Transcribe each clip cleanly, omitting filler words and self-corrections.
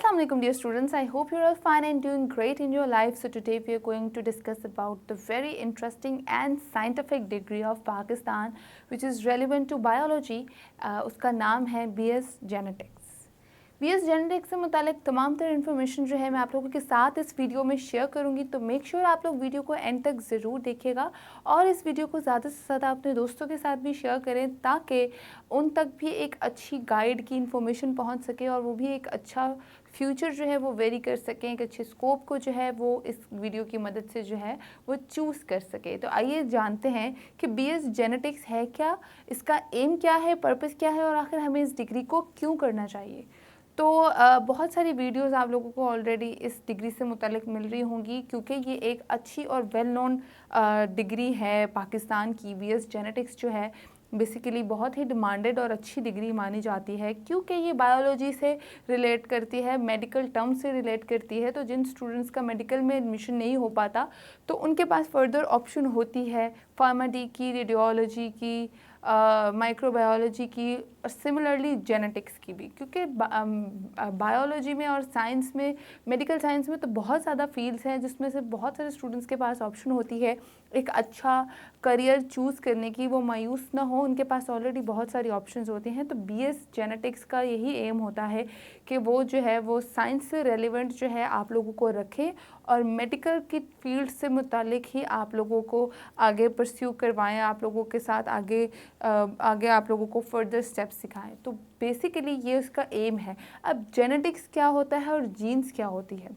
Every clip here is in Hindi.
Assalamualaikum dear students, I hope you're all fine and doing great in your life. So today we are going to discuss about the very interesting and scientific degree of Pakistan which is relevant to biology. उसका नाम है BS Genetics. BS जेनेटिक्स से मुतालिक तमाम तरह इन्फॉर्मेशन जो है मैं आप लोगों के साथ इस वीडियो में शेयर करूंगी, तो मेक श्योर आप लोग वीडियो को एंड तक ज़रूर देखिएगा और इस वीडियो को ज़्यादा से ज़्यादा अपने दोस्तों के साथ भी शेयर करें ताकि उन तक भी एक अच्छी गाइड की इन्फॉर्मेशन पहुंच सके और वो भी एक अच्छा फ्यूचर जो है वो वेरी कर सकें, एक अच्छे स्कोप को जो है वो इस वीडियो की मदद से जो है वो चूज़ कर सके। तो आइए जानते हैं कि BS जेनेटिक्स है क्या, इसका एम क्या है, पर्पस क्या है और आखिर हमें इस डिग्री को क्यों करना चाहिए। तो बहुत सारी वीडियोस आप लोगों को ऑलरेडी इस डिग्री से मुतालिक मिल रही होंगी क्योंकि ये एक अच्छी और वेल नोन डिग्री है पाकिस्तान की। BS जेनेटिक्स जो है बेसिकली बहुत ही डिमांडेड और अच्छी डिग्री मानी जाती है क्योंकि ये बायोलॉजी से रिलेट करती है, मेडिकल टर्म से रिलेट करती है। तो जिन स्टूडेंट्स का मेडिकल में एडमिशन नहीं हो पाता तो उनके पास फर्दर ऑप्शन होती है फार्माडी की, रेडियोलॉजी की, माइक्रोबायोलॉजी की और सिमिलरली जेनेटिक्स की भी, क्योंकि बायोलॉजी में और साइंस में, मेडिकल साइंस में तो बहुत ज़्यादा फील्ड्स हैं जिसमें से बहुत सारे स्टूडेंट्स के पास ऑप्शन होती है एक अच्छा करियर चूज़ करने की। वो मायूस ना हो, उनके पास ऑलरेडी बहुत सारी ऑप्शंस होती हैं। तो BS जेनेटिक्स का यही एम होता है कि वो जो है वो साइंस से रेलिवेंट जो है आप लोगों को रखें और मेडिकल की फील्ड से मुतालिक ही आप लोगों को आगे परस्यू करवाएं, आप लोगों के साथ आगे आप लोगों को फर्दर स्टेप्स सिखाएं। तो बेसिकली ये उसका एम है। अब जेनेटिक्स क्या होता है और जीन्स क्या होती है।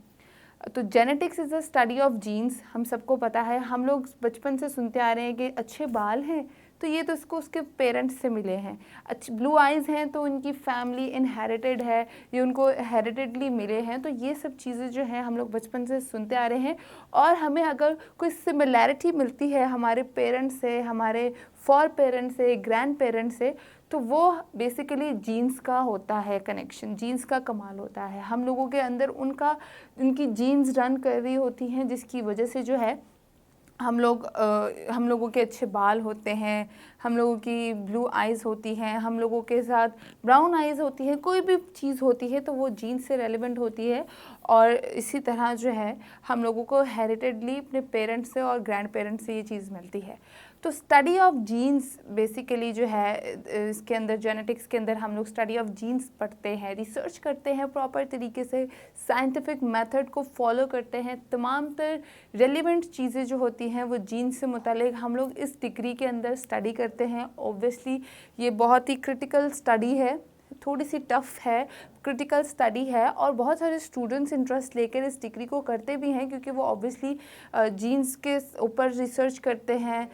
तो genetics is a study of genes. हम सबको पता है, हम लोग बचपन से सुनते आ रहे हैं कि अच्छे बाल हैं तो ये तो इसको उसके पेरेंट्स से मिले हैं, अच्छी ब्लू आइज़ हैं तो उनकी फैमिली इनहेरिटेड है, ये उनको हेरिटेडली मिले हैं। तो ये सब चीज़ें जो हैं हम लोग बचपन से सुनते आ रहे हैं और हमें अगर कोई सिमिलैरिटी मिलती है हमारे पेरेंट्स से, हमारे फॉर पेरेंट्स से, ग्रैंड पेरेंट्स से, तो वो बेसिकली जीन्स का होता है कनेक्शन, जीन्स का कमाल होता है। हम लोगों के अंदर उनकी जीन्स रन कर रही होती हैं जिसकी वजह से जो है हम लोगों के अच्छे बाल होते हैं, हम लोगों की ब्लू आइज़ होती हैं, हम लोगों के साथ ब्राउन आइज़ होती हैं, कोई भी चीज़ होती है तो वो जीन्स से रेलिवेंट होती है। और इसी तरह जो है हम लोगों को हेरिटेडली अपने पेरेंट्स से और ग्रैंड पेरेंट्स से ये चीज़ मिलती है। तो स्टडी ऑफ जीन्स बेसिकली जो है इसके अंदर, जेनेटिक्स के अंदर हम लोग स्टडी ऑफ जीन्स पढ़ते हैं, रिसर्च करते हैं, प्रॉपर तरीके से साइंटिफिक मेथड को फॉलो करते हैं। तमाम तर रेलिवेंट चीज़ें जो होती हैं वो जीन्स से मुतालिक हम लोग इस डिग्री के अंदर स्टडी करते हैं। ऑब्वियसली ये बहुत ही क्रिटिकल स्टडी है, थोड़ी सी टफ़ है, क्रिटिकल स्टडी है और बहुत सारे स्टूडेंट्स इंटरेस्ट लेकर इस डिग्री को करते भी हैं क्योंकि वो ऑब्वियसली जीन्स के ऊपर रिसर्च करते हैं,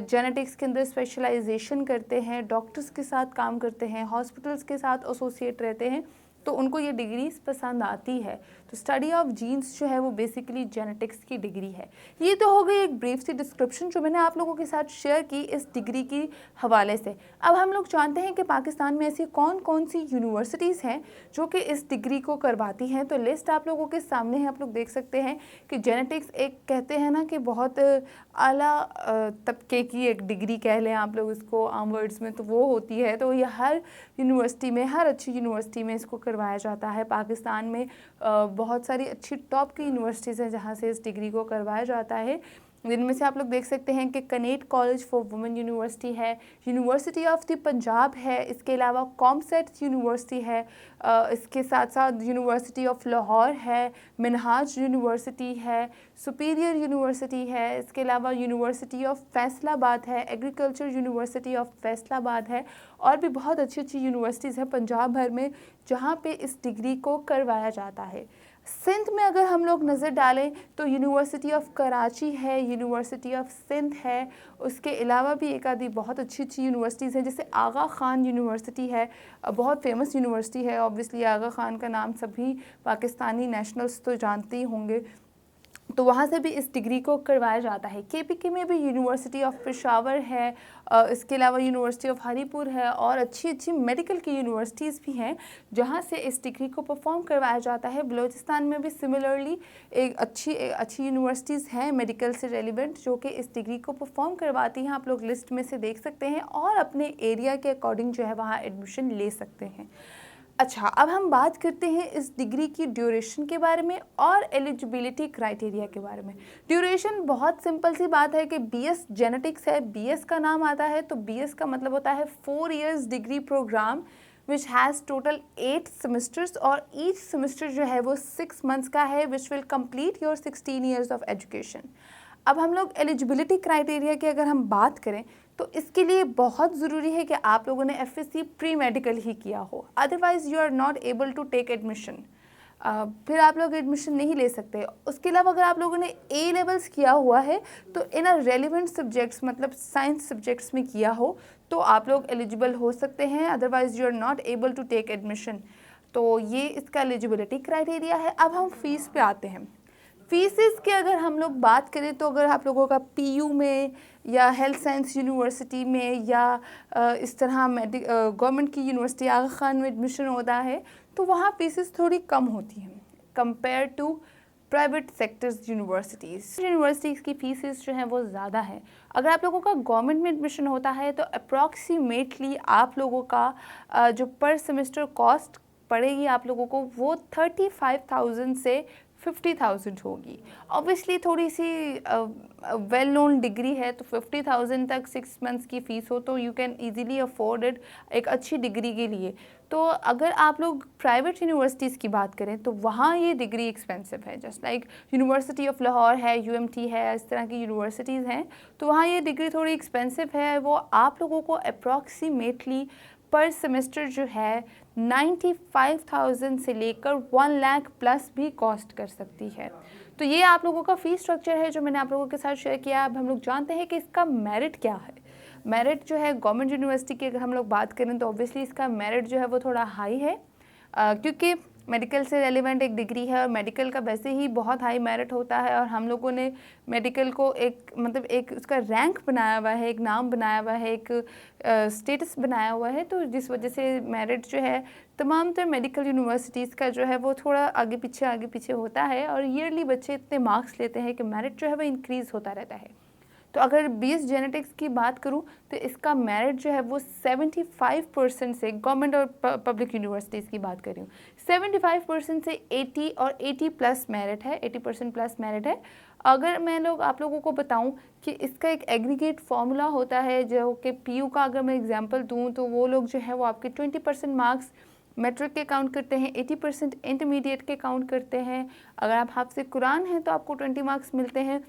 जेनेटिक्स के अंदर स्पेशलाइजेशन करते हैं, डॉक्टर्स के साथ काम करते हैं, हॉस्पिटल्स के साथ एसोसिएट रहते हैं, तो उनको ये डिग्री पसंद आती है। तो स्टडी ऑफ जीन्स जो है वो बेसिकली जेनेटिक्स की डिग्री है। ये तो हो गई एक ब्रीफ सी डिस्क्रिप्शन जो मैंने आप लोगों के साथ शेयर की इस डिग्री की हवाले से। अब हम लोग जानते हैं कि पाकिस्तान में ऐसी कौन कौन सी यूनिवर्सिटीज़ हैं जो कि इस डिग्री को करवाती हैं। तो लिस्ट आप लोगों के सामने है, आप लोग देख सकते हैं कि जेनेटिक्स एक कहते हैं ना कि बहुत आला तबके की एक डिग्री कह लें आप लोग इसको आम वर्ड्स में, तो वो होती है। तो ये हर यूनिवर्सिटी में, हर अच्छी यूनिवर्सिटी में इसको करवाया जाता है। पाकिस्तान में बहुत सारी अच्छी टॉप की यूनिवर्सिटीज़ हैं जहाँ से इस डिग्री को करवाया जाता है। जिनमें से आप लोग देख सकते हैं कि Kinnaird college for women university है, यूनिवर्सिटी ऑफ द पंजाब है, इसके अलावा कॉमसेट यूनिवर्सिटी है, इसके साथ साथ यूनिवर्सिटी ऑफ लाहौर है, मिनहाज यूनिवर्सिटी है, सुपीरियर यूनिवर्सिटी है, इसके अलावा यूनिवर्सिटी ऑफ फैसलाबाद है, एग्रीकल्चर यूनिवर्सिटी ऑफ फैसलाबाद है और भी बहुत अच्छी अच्छी यूनिवर्सिटीज़ हैं पंजाब भर में जहाँ पे इस डिग्री को करवाया जाता है। सिंध में अगर हम लोग नज़र डालें तो यूनिवर्सिटी ऑफ कराची है, यूनिवर्सिटी ऑफ सिंध है, उसके अलावा भी एक आधी बहुत अच्छी अच्छी यूनिवर्सिटीज़ हैं जैसे आगा ख़ान यूनिवर्सिटी है, बहुत फेमस यूनिवर्सिटी है। ऑब्वियसली आगा ख़ान का नाम सभी पाकिस्तानी नेशनल्स तो जानते ही होंगे, तो वहाँ से भी इस डिग्री को करवाया जाता है। KPK में भी यूनिवर्सिटी ऑफ पेशावर है, इसके अलावा यूनिवर्सिटी ऑफ हरीपुर है और अच्छी अच्छी मेडिकल की यूनिवर्सिटीज़ भी हैं जहाँ से इस डिग्री को परफॉर्म करवाया जाता है। बलूचिस्तान में भी सिमिलरली एक अच्छी यूनिवर्सिटीज़ हैं मेडिकल से रेलिवेंट जो कि इस डिग्री को परफॉर्म करवाती हैं। आप लोग लिस्ट में से देख सकते हैं और अपने एरिया के अकॉर्डिंग जो है वहाँ एडमिशन ले सकते हैं। अच्छा, अब हम बात करते हैं इस डिग्री की ड्यूरेशन के बारे में और एलिजिबिलिटी क्राइटेरिया के बारे में। ड्यूरेशन बहुत सिंपल सी बात है कि बीएस जेनेटिक्स है, बीएस का नाम आता है तो बीएस का मतलब होता है 4 years degree program which has total 8 semesters और ईच सेमेस्टर जो है वो 6 मंथ्स का है which will complete your 16 years of education. अब हम लोग एलिजिबिलिटी क्राइटेरिया की अगर हम बात करें तो इसके लिए बहुत ज़रूरी है कि आप लोगों ने एफएससी प्री मेडिकल ही किया हो, otherwise you are not able to take admission. फिर आप लोग एडमिशन नहीं ले सकते। उसके अलावा अगर आप लोगों ने ए लेवल्स किया हुआ है तो इन अ रेलिवेंट सब्जेक्ट्स मतलब साइंस सब्जेक्ट्स में किया हो तो आप लोग एलिजिबल हो सकते हैं, otherwise you are not able to take admission. तो ये इसका एलिजिबिलिटी क्राइटेरिया है। अब हम फीस पे आते हैं। फीसिस की अगर हम लोग बात करें तो अगर आप लोगों का पीयू में या हेल्थ साइंस यूनिवर्सिटी में या इस तरह गवर्नमेंट की यूनिवर्सिटी आगा खान में एडमिशन होता है तो वहाँ फीसिस थोड़ी कम होती हैं compare to private sectors universities की फीसिस जो हैं वो ज़्यादा है। अगर आप लोगों का गवर्नमेंट में एडमिशन होता है तो अप्रॉक्सीमेटली आप लोगों का जो पर सेमेस्टर कॉस्ट पड़ेगी आप लोगों को वो 35,000 से 50,000 होगी। ऑब्वियसली थोड़ी सी वेल नोन डिग्री है तो 50,000 तक 6 मंथ्स की फ़ीस हो तो you can easily afford it एक अच्छी डिग्री के लिए। तो अगर आप लोग प्राइवेट यूनिवर्सिटीज़ की बात करें तो वहाँ ये डिग्री एक्सपेंसिव है, just like university of Lahore है, यूएमटी है, इस तरह की यूनिवर्सिटीज़ हैं तो वहाँ ये डिग्री थोड़ी एक्सपेंसिव है। वो आप लोगों को अप्रॉक्सीमेटली पर सेमेस्टर जो है 95,000 से लेकर 1 लाख प्लस भी कॉस्ट कर सकती है। तो ये आप लोगों का फ़ीस स्ट्रक्चर है जो मैंने आप लोगों के साथ शेयर किया। अब हम लोग जानते हैं कि इसका मेरिट क्या है। मेरिट जो है गवर्नमेंट यूनिवर्सिटी की अगर हम लोग बात करें तो ऑब्वियसली इसका मेरिट जो है वो थोड़ा हाई है क्योंकि मेडिकल से रेलिवेंट एक डिग्री है और मेडिकल का वैसे ही बहुत हाई मेरिट होता है और हम लोगों ने मेडिकल को एक मतलब एक उसका रैंक बनाया हुआ है, एक नाम बनाया हुआ है, एक स्टेटस बनाया हुआ है। तो जिस वजह से मेरिट जो है तमाम तर मेडिकल यूनिवर्सिटीज़ का जो है वो थोड़ा आगे पीछे होता है और ईयरली बच्चे इतने मार्क्स लेते हैं कि मेरिट जो है वो इंक्रीज़ होता रहता है। तो अगर बीएस जेनेटिक्स की बात करूं तो इसका मेरिट जो है वो 75% से, गवर्नमेंट और पब्लिक यूनिवर्सिटीज़ की बात कर रही हूँ, 75% से 80 और 80 प्लस मेरिट है, 80% प्लस मेरिट है। अगर मैं आप लोगों को बताऊं कि इसका एक एग्रीगेट फार्मूला होता है जो कि पीयू का अगर मैं एग्जांपल दूं तो वो लोग जो है वो आपके 20% मार्क्स मैट्रिक के काउंट करते हैं, 80% इंटरमीडिएट के काउंट करते हैं। अगर आप हाफ़िज़ कुरान हैं तो आपको 20 मार्क्स मिलते हैं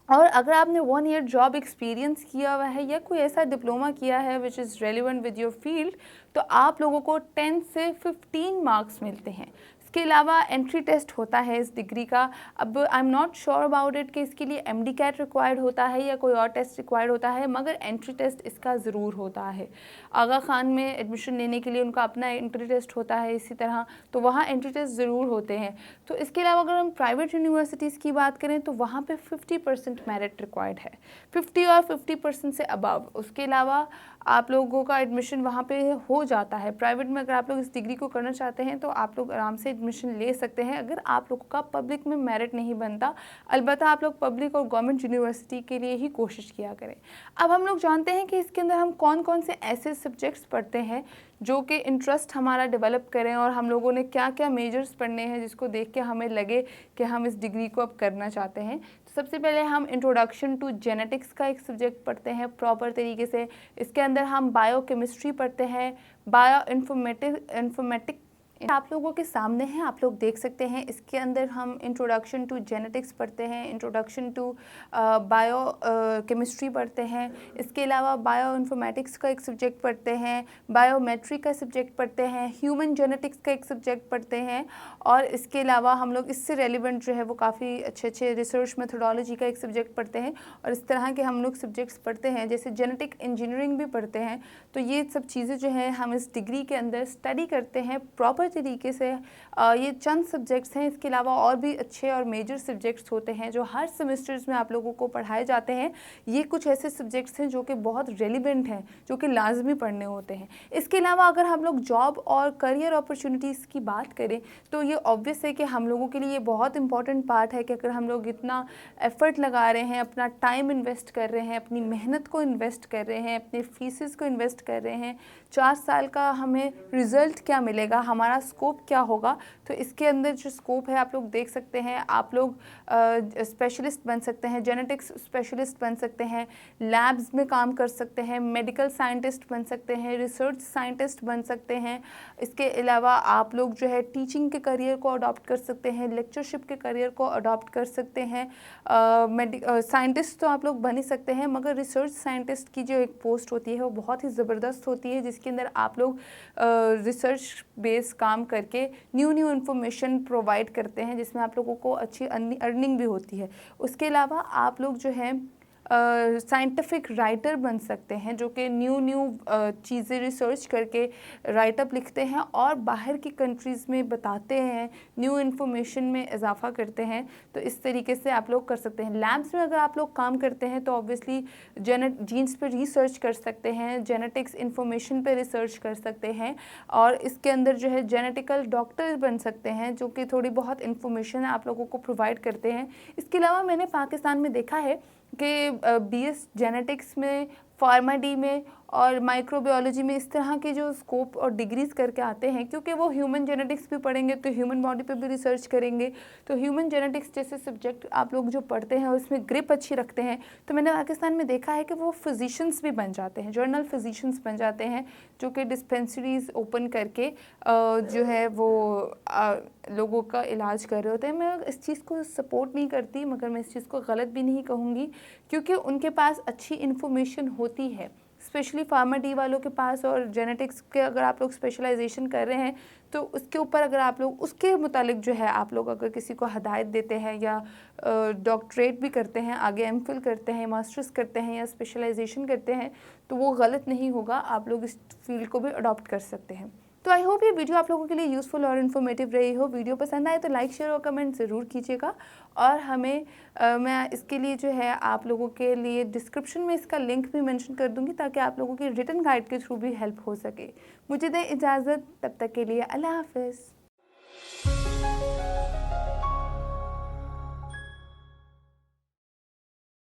और अगर आपने 1 ईयर जॉब एक्सपीरियंस किया हुआ है या कोई ऐसा डिप्लोमा किया है which is relevant with your field तो आप लोगों को 10 से 15 मार्क्स मिलते हैं। इसके अलावा एंट्री टेस्ट होता है इस डिग्री का। अब I am not sure about it कि इसके लिए एमडी कैट रिक्वायर्ड होता है या कोई और टेस्ट रिक्वायर्ड होता है, मगर एंट्री टेस्ट इसका ज़रूर होता है। आगा खान में एडमिशन लेने के लिए उनका अपना एंट्री टेस्ट होता है इसी तरह, तो वहाँ एंट्री टेस्ट ज़रूर होते हैं। तो इसके अलावा अगर हम प्राइवेट यूनिवर्सिटीज़ की बात करें तो वहाँ पे 50% मेरिट रिक्वायर्ड है, 50 और 50% से अबव। उसके अलावा आप लोगों का एडमिशन वहाँ पे हो जाता है। प्राइवेट में अगर आप लोग इस डिग्री को करना चाहते हैं तो आप लोग आराम से एडमिशन ले सकते हैं अगर आप लोगों का पब्लिक में मेरिट नहीं बनता। अलबत्ता आप लोग पब्लिक और गवर्नमेंट यूनिवर्सिटी के लिए ही कोशिश किया करें। अब हम लोग जानते हैं कि इसके अंदर हम कौन कौन से ऐसे सब्जेक्ट्स पढ़ते हैं जो कि इंटरेस्ट हमारा डेवलप करें और हम लोगों ने क्या क्या मेजर्स पढ़ने हैं जिसको देख के हमें लगे कि हम इस डिग्री को अब करना चाहते हैं। तो सबसे पहले हम इंट्रोडक्शन टू जेनेटिक्स का एक सब्जेक्ट पढ़ते हैं प्रॉपर तरीके से। इसके अंदर हम बायोकेमिस्ट्री पढ़ते हैं, बायो इन्फॉर्मेटिक आप लोगों के सामने है, आप लोग देख सकते हैं। इसके अंदर हम इंट्रोडक्शन टू जेनेटिक्स पढ़ते हैं, इंट्रोडक्शन टू बायो केमिस्ट्री पढ़ते हैं। इसके अलावा बायो इन्फॉर्मेटिक्स का एक सब्जेक्ट पढ़ते हैं, बायोमेट्री का सब्जेक्ट पढ़ते हैं, ह्यूमन जेनेटिक्स का एक सब्जेक्ट पढ़ते हैं और इसके अलावा हम लोग इससे रेलिवेंट जो है वो काफ़ी अच्छे रिसर्च मेथोडोलॉजी का एक सब्जेक्ट पढ़ते हैं और इस तरह के हम लोग सब्जेक्ट्स पढ़ते हैं, जैसे जेनेटिक इंजीनियरिंग भी पढ़ते हैं। तो ये सब चीज़ें जो है हम इस डिग्री के अंदर स्टडी करते हैं प्रॉपर तरीके से ये चंद सब्जेक्ट्स हैं, इसके अलावा और भी अच्छे और मेजर सब्जेक्ट्स होते हैं जो हर सेमेस्टर्स में आप लोगों को पढ़ाए जाते हैं। ये कुछ ऐसे सब्जेक्ट्स हैं जो कि बहुत रेलिवेंट हैं, जो कि लाजमी पढ़ने होते हैं। इसके अलावा अगर हम लोग जॉब और करियर अपॉर्चुनिटीज़ की बात करें तो ये ऑब्वियस है कि हम लोगों के लिए ये बहुत इंपॉर्टेंट पार्ट है कि अगर हम लोग इतना एफर्ट लगा रहे हैं, अपना टाइम इन्वेस्ट कर रहे हैं, अपनी मेहनत को इन्वेस्ट कर रहे हैं, अपने फीसेस को इन्वेस्ट कर रहे हैं, 4 साल का हमें रिज़ल्ट क्या मिलेगा, हमारा स्कोप क्या होगा। तो इसके अंदर जो स्कोप है आप लोग देख सकते हैं, आप लोग स्पेशलिस्ट बन सकते हैं, जेनेटिक्स स्पेशलिस्ट बन सकते हैं, लैब्स में काम कर सकते हैं, मेडिकल साइंटिस्ट बन सकते हैं, रिसर्च साइंटिस्ट बन सकते हैं। इसके अलावा आप लोग जो है टीचिंग के करियर को अडॉप्ट कर सकते हैं, लेक्चरशिप के करियर को अडॉप्ट कर सकते हैं। साइंटिस्ट तो आप लोग बन ही सकते हैं, मगर रिसर्च साइंटिस्ट की जो एक पोस्ट होती है वो बहुत ही ज़बरदस्त होती है, जिसके अंदर आप लोग रिसर्च बेस काम करके न्यू इन्फॉर्मेशन प्रोवाइड करते हैं, जिसमें आप लोगों को अच्छी अर्निंग भी होती है। उसके अलावा आप लोग जो है साइंटिफिक राइटर बन सकते हैं, जो कि न्यू चीज़ें रिसर्च करके राइटअप लिखते हैं और बाहर की कंट्रीज़ में बताते हैं, न्यू इन्फॉर्मेशन में इजाफा करते हैं। तो इस तरीके से आप लोग कर सकते हैं। लैब्स में अगर आप लोग काम करते हैं तो ऑब्वियसली जीन्स पे रिसर्च कर सकते हैं, जेनेटिक्स इन्फॉर्मेशन पे रिसर्च कर सकते हैं और इसके अंदर जो है जेनेटिकल डॉक्टर बन सकते हैं, जो कि थोड़ी बहुत इन्फॉर्मेशन आप लोगों को प्रोवाइड करते हैं। इसके अलावा मैंने पाकिस्तान में देखा है कि बीएस जेनेटिक्स में, फार्मा डी में और माइक्रोबायोलॉजी में इस तरह के जो स्कोप और डिग्रीज़ करके आते हैं, क्योंकि वो ह्यूमन जेनेटिक्स भी पढ़ेंगे तो ह्यूमन बॉडी पे भी रिसर्च करेंगे। तो ह्यूमन जेनेटिक्स जैसे सब्जेक्ट आप लोग जो पढ़ते हैं उसमें ग्रिप अच्छी रखते हैं। तो मैंने पाकिस्तान में देखा है कि वो फिजिशियंस भी बन जाते हैं, जर्नल फिजिशियंस बन जाते हैं, जो कि डिस्पेंसरीज ओपन करके जो है वो लोगों का इलाज कर रहे होते हैं। मैं इस चीज़ को सपोर्ट नहीं करती, मगर मैं इस चीज़ को गलत भी नहीं कहूँगी, क्योंकि उनके पास अच्छी इन्फॉर्मेशन होती है, स्पेशली फार्मा डी वालों के पास। और जेनेटिक्स के अगर आप लोग स्पेशलाइजेशन कर रहे हैं तो उसके ऊपर अगर आप लोग उसके मुतालिक जो है आप लोग अगर किसी को हदायत देते हैं या डॉक्टरेट भी करते हैं, आगे एमफिल करते हैं, मास्टर्स करते हैं या स्पेशलाइजेशन करते हैं, तो वो गलत नहीं होगा, आप लोग इस फील्ड को भी अडॉप्ट कर सकते हैं। तो आई होप ये वीडियो आप लोगों के लिए यूज़फुल और इन्फॉर्मेटिव रही हो। वीडियो पसंद आए तो लाइक, शेयर और कमेंट ज़रूर कीजिएगा। और हमें मैं इसके लिए जो है आप लोगों के लिए डिस्क्रिप्शन में इसका लिंक भी मेंशन कर दूंगी, ताकि आप लोगों की रिटन गाइड के थ्रू भी हेल्प हो सके। मुझे दें इजाज़त, तब तक के लिए अल्लाह हाफ़िज़।